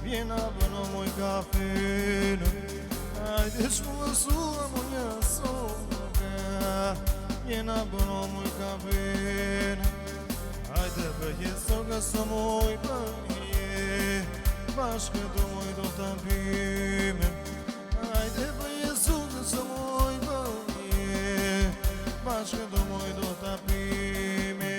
Vjena bëno moj kafenë Ajde shmu mësua moja soga Vjena bëno moj kafenë Ajde bëje soga së moj bëje Bashkë do moj do të pime Ajde bëje soga së moj bëje Bashkë do moj do të pime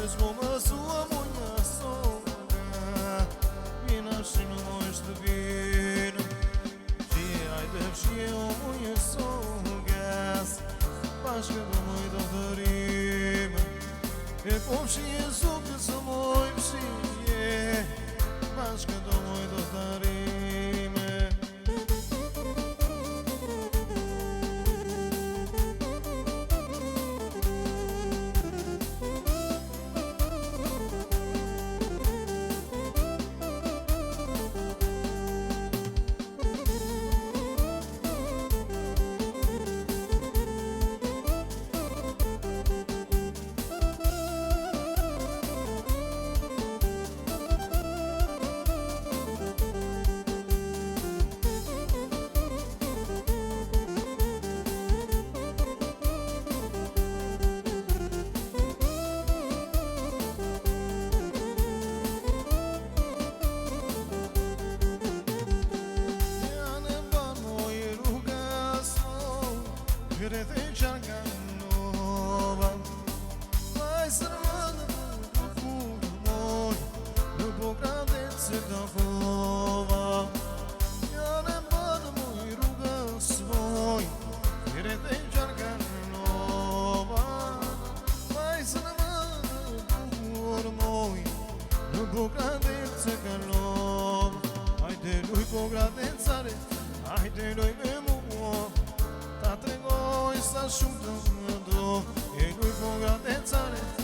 Shmo mësua moja soga Vjena shino moj shtëpinë Qie ajde fshie o moje sogas Bashkë do moj do të rime E po fshie sokës o moj fshie Bashkë do moj do të rime Rete qarka nova Maj sërmën në punë moj Në pokradet se ka pova Janë e bënë moj rrugës moj Rete qarka nova Maj sërmën në punë moj Në pokradet se ka lova Ajde luj pokradet sare Ajde luj me mua Ta tregoj sa shumë të më do E luj po nga të care